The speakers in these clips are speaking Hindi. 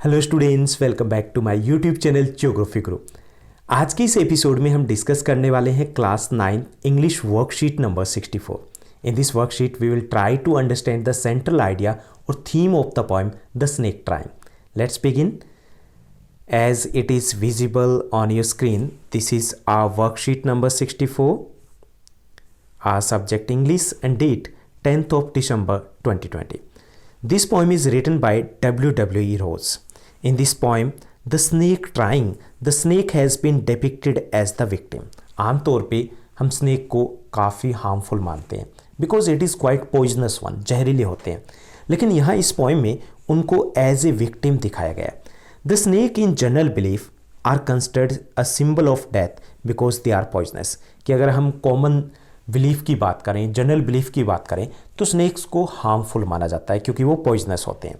Hello students, welcome back to my YouTube channel geography group. आज के इस एपिसोड में हम डिस्कस करने वाले हैं class 9 English worksheet number 64। In this worksheet we will try to understand the central idea और theme of the poem the snake trying. Let's begin. As it is visible on your screen, this is our worksheet number 64, our subject English, and date 10th of December 2020. This poem is written by W.W.E. Rose. In this poem, the snake trying, the snake has been depicted as the victim. आमतौर पे हम स्नेक को काफ़ी हार्मफुल मानते हैं because it is quite poisonous one, जहरीले होते हैं, लेकिन यहाँ इस पोएम में उनको एज ए विक्टिम दिखाया गया। The snake in general belief are considered a symbol of death because they are poisonous. कि अगर हम कॉमन बिलीफ की बात करें, जनरल बिलीफ की बात करें, तो स्नेक्स को हार्मफुल माना जाता है क्योंकि वो पॉइजनस होते हैं।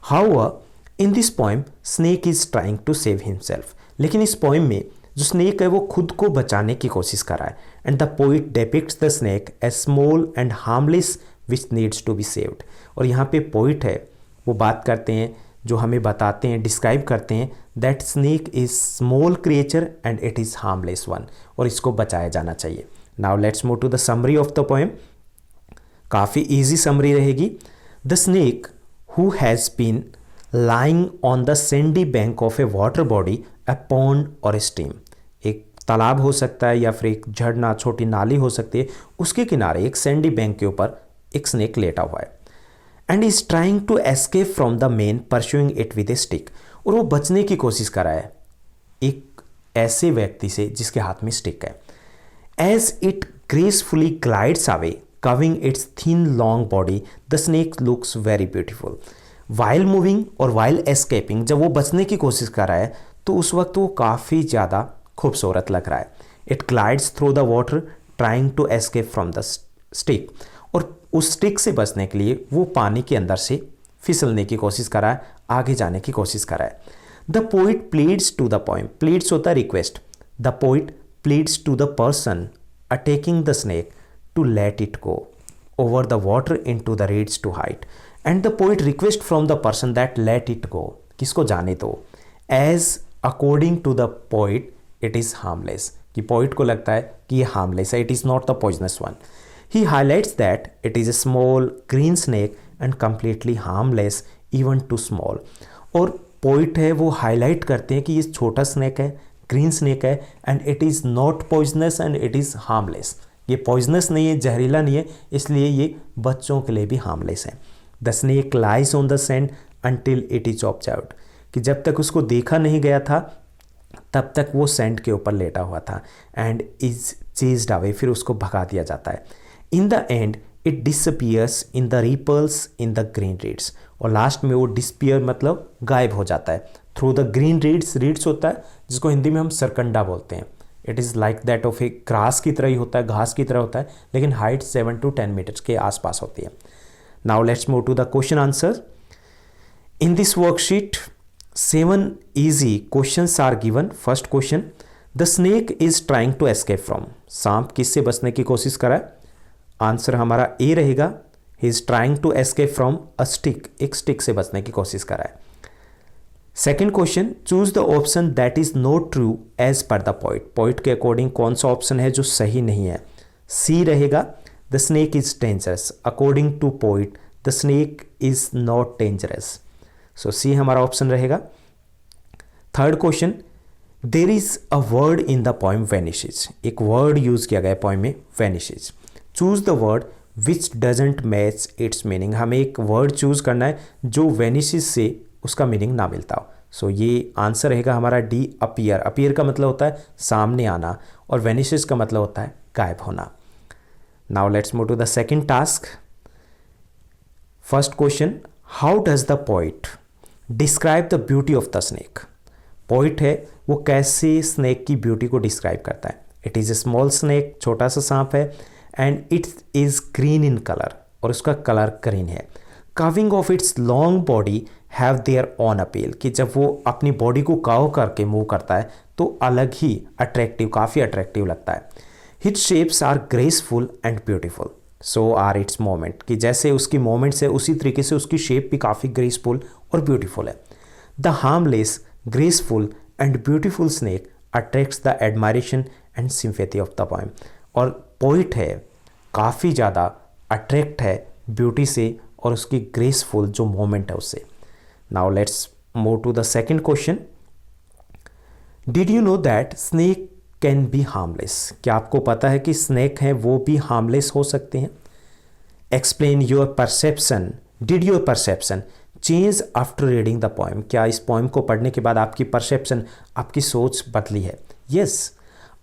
However in this poem snake is trying to save himself. लेकिन इस पोएम में जो स्नेक है वो खुद को बचाने की कोशिश कर रहा है। And the poet depicts the snake as small and harmless which needs to be saved. और यहाँ पे पोइट है वो बात करते हैं, जो हमें बताते हैं, डिस्क्राइब करते हैं that snake is small creature and it is harmless one, और इसको बचाया जाना चाहिए। Now let's move to the summary of the poem. काफ़ी easy summary रहेगी। The snake who has been lying on the sandy bank of a water body, a pond or a stream. एक तालाब हो सकता है या फिर एक झरना, छोटी नाली हो सकती है, उसके किनारे एक सैंडी बैंक के ऊपर एक स्नेक लेटा हुआ है। And is trying to escape from the man pursuing it with a stick. और वो बचने की कोशिश कर रहा है एक ऐसे व्यक्ति से जिसके हाथ में स्टिक है। As it gracefully glides away, covering its thin long body, the snake looks very beautiful. While moving और while escaping, जब वो बचने की कोशिश कर रहा है तो उस वक्त वो काफ़ी ज़्यादा खूबसूरत लग रहा है। It glides through the water, trying to escape from the stick. और उस स्टिक से बचने के लिए वो पानी के अंदर से फिसलने की कोशिश कर रहा है, आगे जाने की कोशिश कर रहा है। The poet pleads to the poem. Pleads होता है request. The poet pleads to the person attacking the snake to let it go over the water into the reeds to hide. And the poet requests from the person that let it go, किसको जाने दो, as according to the poet it is harmless, कि poet को लगता है कि ये harmless है, it is not the poisonous one. He highlights that it is a small green snake and completely harmless even too small. और poet है वो highlight करते हैं कि ये छोटा स्नेक है, ग्रीन स्नेक है, and it is not poisonous and it is harmless. ये पॉइजनस नहीं है, जहरीला नहीं है, इसलिए ये बच्चों के लिए भी हार्मलेस है। The snake lies on the sand until it is observed, कि जब तक उसको देखा नहीं गया था तब तक वो सैंड के ऊपर लेटा हुआ था। एंड इज चेज्ड अवे, फिर उसको भगा दिया जाता है। In the end it disappears in the ripples in the green reeds, और लास्ट में वो डिसपियर मतलब गायब हो जाता है through the green reeds. Reeds होता है जिसको हिंदी में हम सरकंडा बोलते हैं। It is like that of a grass की तरह ही होता है, घास की तरह होता है, लेकिन हाइट 7 to 10 मीटर्स के आसपास होती है। Now let's move to the question answer. In this worksheet 7 easy questions are given. First question, the snake is trying to escape from, सांप किससे बचने की कोशिश कर रहा है? आंसर हमारा ए रहेगा, he is trying to escape from a stick, एक स्टिक से बचने की कोशिश कर रहा है। Second question, choose the option that is not true as per the poet, poet के अकॉर्डिंग कौन सा ऑप्शन है जो सही नहीं है? सी रहेगा, the snake is dangerous, according to poet the snake is not dangerous, so C हमारा ऑप्शन रहेगा। Third question, there is a word in the poem vanishes, एक वर्ड यूज किया गया है पोएम में vanishes. Choose the word which doesn't match its meaning, हमें एक वर्ड चूज करना है जो वेनिशेज से उसका मीनिंग ना मिलता हो। सो ये आंसर रहेगा हमारा डी, अपीयर। अपीयर का मतलब होता है सामने आना, और वेनिशेस का मतलब होता है गायब होना। Now let's move to the second task. First question, how does the poet describe the beauty of the snake, poet है वो कैसे स्नेक की ब्यूटी को डिस्क्राइब करता है? It is a small snake, छोटा सा सांप है, and it is green in colour, और उसका कलर ग्रीन है। Curving of its long body have their own appeal, कि जब वो अपनी बॉडी को काव करके मूव करता है तो अलग ही अट्रैक्टिव, काफ़ी अट्रैक्टिव लगता है। Its shapes are graceful and beautiful, so are its moment, कि जैसे उसकी मोमेंट्स है उसी तरीके से उसकी शेप भी काफ़ी ग्रेसफुल और ब्यूटीफुल है। The harmless, graceful and beautiful snake attracts the admiration and sympathy of the poem. और पोइट है, काफ़ी ज़्यादा अट्रैक्ट है ब्यूटी से और उसकी ग्रेसफुल जो मोमेंट है उससे। Now let's move to the second question. Did you know that snake can be harmless? क्या आपको पता है कि स्नेक हैं वो भी हार्मलेस हो सकते हैं? Explain your perception, did your perception change after reading the poem? क्या इस पोएम को पढ़ने के बाद आपकी परसेप्शन, आपकी सोच बदली है? Yes,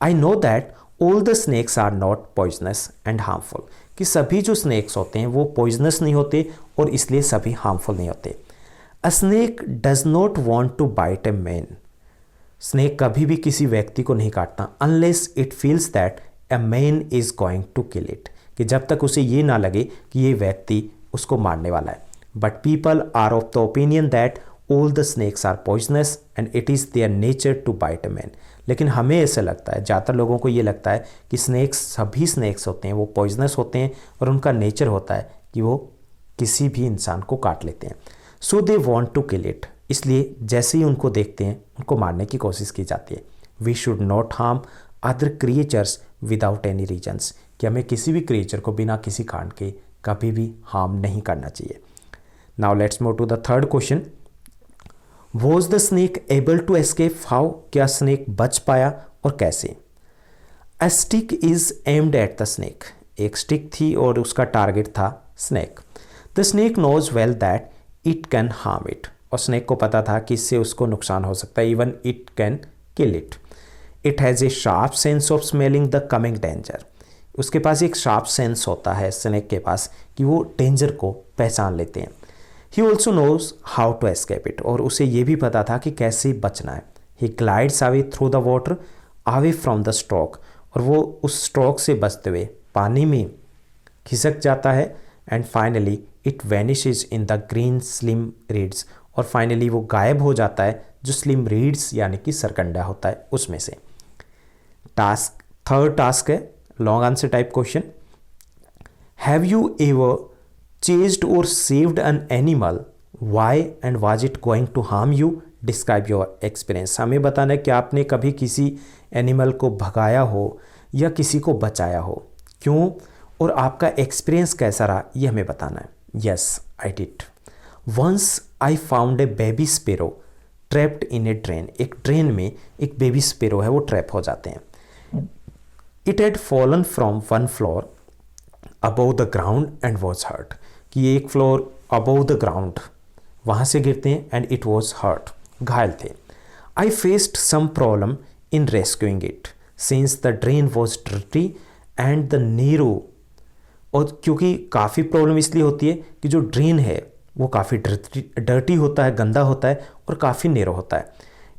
I know that all the snakes are not poisonous and harmful, कि सभी जो स्नेक्स होते हैं वो पॉइजनस नहीं होते और इसलिए सभी हार्मफुल नहीं होते। A snake does not want to bite a man, snake कभी भी किसी व्यक्ति को नहीं काटता unless it feels that a man is going to kill it, कि जब तक उसे ये ना लगे कि ये व्यक्ति उसको मारने वाला है। But people are of the opinion that all the snakes are poisonous and it is their nature to bite a man. लेकिन हमें ऐसा लगता है, ज़्यादातर लोगों को ये लगता है कि स्नेक्स, सभी स्नेक्स होते हैं वो पॉइजनस होते हैं और उनका नेचर होता है कि वो किसी भी इंसान को काट लेते हैं। So they want to kill it, इसलिए जैसे ही उनको देखते हैं उनको मारने की कोशिश की जाती है। We should not harm other creatures without any reasons, कि हमें किसी भी क्रिएचर को बिना किसी कारण के कभी भी हार्म नहीं करना चाहिए। Now let's move to the third question. Was the snake able to escape? How, क्या स्नेक बच पाया और कैसे? A stick is aimed at the snake, एक स्टिक थी और उसका टारगेट था snake. The snake knows well that it can harm it, और स्नेक को पता था कि इससे उसको नुकसान हो सकता है, even it can kill it. It has a sharp sense of smelling the coming danger, उसके पास एक शार्प सेंस होता है स्नेक के पास कि वो डेंजर को पहचान लेते हैं। He also knows how to escape it, और उसे ये भी पता था कि कैसे बचना है। He glides away through the water away from the stroke, और वो उस स्ट्रोक से बचते हुए पानी में खिसक जाता है। And finally it vanishes in the green slim reads, और फाइनली वो गायब हो जाता है जो स्लिम रीड्स यानी कि सरकंडा होता है उसमें से। टास्क, थर्ड टास्क है long answer type question. Have you ever chased or saved an animal? Why and was it going to harm you? Describe your experience, हमें बताना है कि आपने कभी किसी एनिमल को भगाया हो या किसी को बचाया हो, क्यों, और आपका एक्सपीरियंस कैसा रहा ये हमें बताना है। Yes, I did. Once I found a baby sparrow trapped in a drain, एक ड्रेन में एक बेबी स्पेरो है वो ट्रैप हो जाते हैं। It had fallen from one floor above the ground and was hurt, कि ये एक फ्लोर अबव द ग्राउंड वहाँ से गिरते हैं एंड इट वॉज हर्ट, घायल थे। I faced some problem in rescuing it since the drain was dirty and the narrow, और क्योंकि काफ़ी प्रॉब्लम इसलिए होती है कि जो ड्रेन है वो काफ़ी डर्टी होता है, गंदा होता है और काफ़ी नेरो होता है।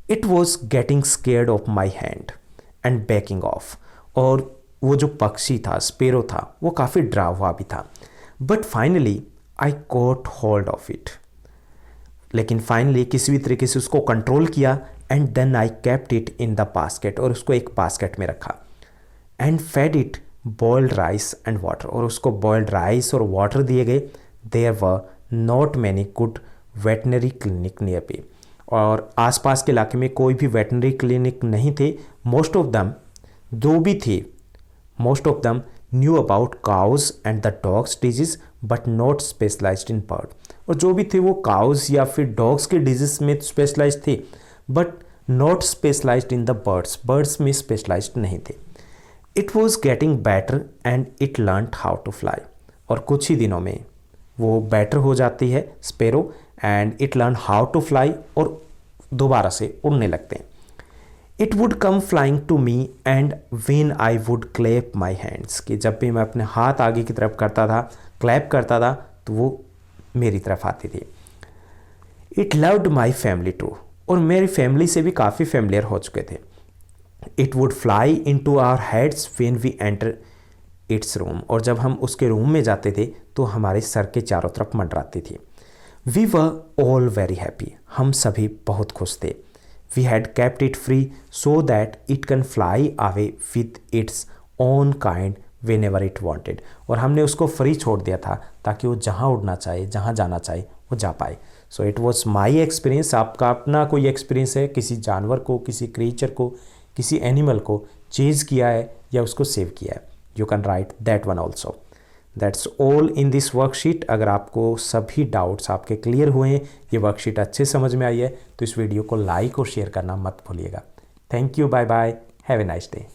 It was getting scared of my hand and banking of, और वो जो पक्षी था, स्पेरो था, वो काफ़ी डरा हुआ भी था। But finally I caught hold of it, लेकिन फाइनली किसी भी तरीके से उसको कंट्रोल किया। And then I kept it in the basket, और उसको एक बास्केट में रखा। And fed it boiled rice and water, और उसको बॉइल्ड राइस और वाटर दिए गए। There were not many good veterinary clinic nearby, और आसपास के इलाके में कोई भी वेटनरी क्लिनिक नहीं थे। मोस्ट ऑफ दम, दो भी थे, most of them knew about cows and the dogs disease but not specialised in bird, और जो भी थे वो काउज या फिर डॉग्स के डिजीज में स्पेशलाइज्ड थे but not specialised in the birds, birds में स्पेशलाइज्ड नहीं थे। It was getting better and it learn how to fly, और कुछ ही दिनों में वो बेटर हो जाती है sparrow and it learn how to fly, और दोबारा से उड़ने लगते हैं। It would come flying to me and when I would clap my hands, कि जब भी मैं अपने हाथ आगे की तरफ करता था, क्लैप करता था, तो वो मेरी तरफ आती थी। It loved my family too, और मेरी फैमिली से भी काफ़ी फेमिलियर हो चुके थे। It would fly into our heads when we enter its room, और जब हम उसके रूम में जाते थे तो हमारे सर के चारों तरफ मंडराती थी। We were all very happy, हम सभी बहुत खुश थे। We had kept it free so that it can fly away with its own kind whenever it wanted, और हमने उसको फ्री छोड़ दिया था ताकि वो जहाँ उड़ना चाहे, जहाँ जाना चाहे वो जा पाए। So it was my experience. आपका अपना कोई एक्सपीरियंस है, किसी जानवर को, किसी क्रीचर को, किसी एनिमल को चेज किया है या उसको सेव किया है, you can write that one also. That's all in this worksheet. अगर आपको सभी डाउट्स आपके क्लियर हुए हैं, ये वर्कशीट अच्छे समझ में आई है, तो इस वीडियो को लाइक और शेयर करना मत भूलिएगा। Thank you, bye bye, have a nice day.